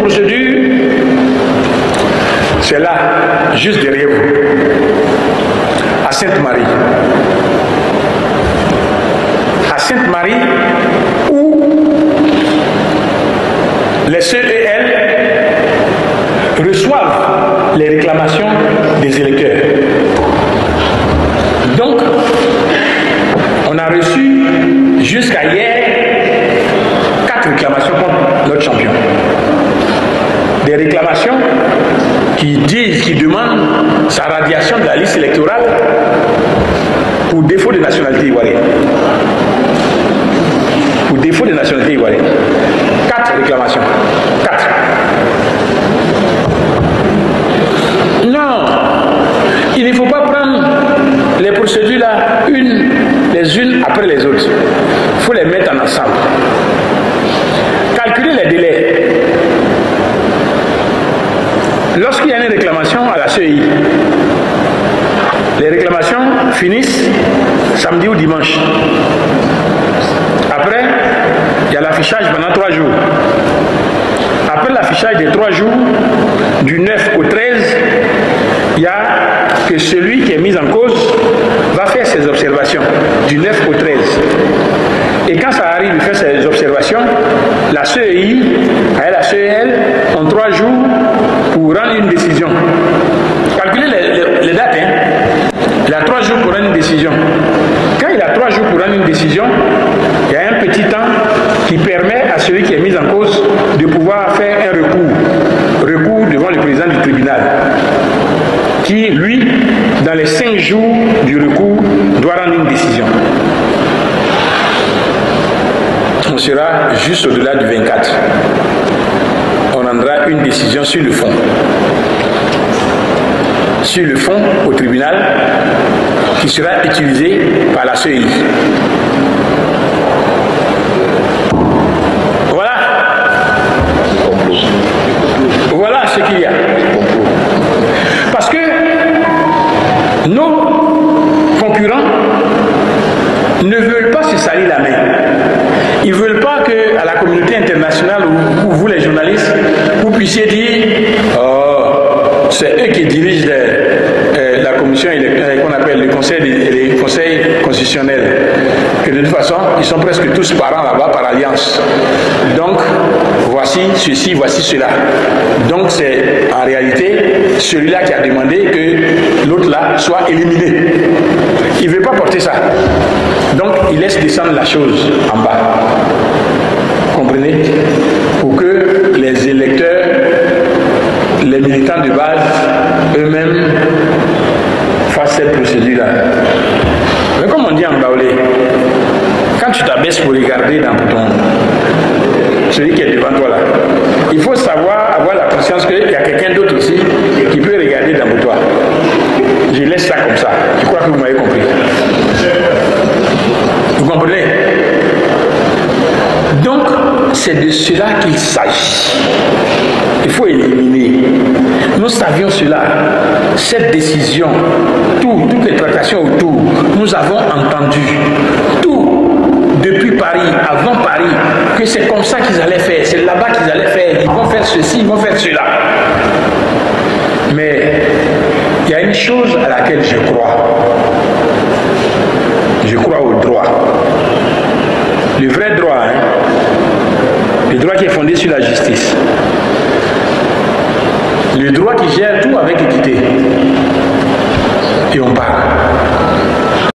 procédure, c'est là, juste derrière vous, à Sainte-Marie. À Sainte-Marie, où les CEL reçoivent les réclamations des électeurs. Donc, on a reçu jusqu'à hier 4 réclamations contre notre champion. Des réclamations qui demandent sa radiation de la liste électorale pour défaut de nationalité ivoirienne. Pour défaut de nationalité ivoirienne. 4 réclamations. 4. Non, il ne faut pas prendre les procédures là, les unes après les autres. Il faut les mettre en ensemble. Calculer les délais. Lorsqu'il y a une réclamation à la CEI, les réclamations finissent samedi ou dimanche. Après, il y a l'affichage pendant 3 jours. Après l'affichage des 3 jours, du 9 au 13, il y a que celui qui est mis en cause va faire ses observations du 9 au 13. Et quand ça arrive, il fait ses observations, la CEI et la CEL ont 3 jours pour rendre une décision. Calculez les dates. Il a 3 jours pour rendre une décision. Quand il a 3 jours pour rendre une décision, il y a un petit temps qui permet à celui qui est mis en cause de pouvoir faire un recours devant le président du tribunal, qui, lui, dans les 5 jours du recours, doit rendre une décision. On sera juste au-delà du 24. On rendra une décision sur le fond. Sur le fond, au tribunal, qui sera utilisé par la CEI. Voilà ce qu'il y a. Parce que nos concurrents ne veulent pas se salir la main. Ils ne veulent pas qu'à la communauté internationale ou vous les journalistes, vous puissiez dire oh, c'est eux qui dirigent la commission qu'on appelle le conseil constitutionnel. Que de toute façon, ils sont presque tous parents là-bas par alliance. Donc, voici ceci, voici cela. Donc, c'est en réalité celui-là qui a demandé que l'autre là soit éliminé. Il ne veut pas porter ça. Donc, il laisse descendre la chose en bas. Comprenez? Pour que les électeurs, les militants de base, eux-mêmes, fassent cette procédure-là. Mais comme on dit en baoulé, quand tu t'abaisses pour regarder dans ton... celui qui est devant toi là, il faut savoir, avoir la conscience qu'il y a quelqu'un d'autre aussi qui peut regarder dans toi. Je laisse ça comme ça. Je crois que vous m'avez compris. Vous comprenez? Donc, c'est de cela qu'il s'agit. Il faut éliminer. Nous savions cela. Cette décision, toutes les tractations autour, nous avons entendu tout depuis Paris, avant Paris, que c'est comme ça qu'ils allaient faire, c'est là-bas qu'ils allaient faire, ils vont faire ceci, ils vont faire cela. Mais il y a une chose à laquelle je crois. Je crois au droit. Le vrai droit, hein? Le droit qui est fondé sur la justice. Le droit qui gère tout avec équité. Et on parle.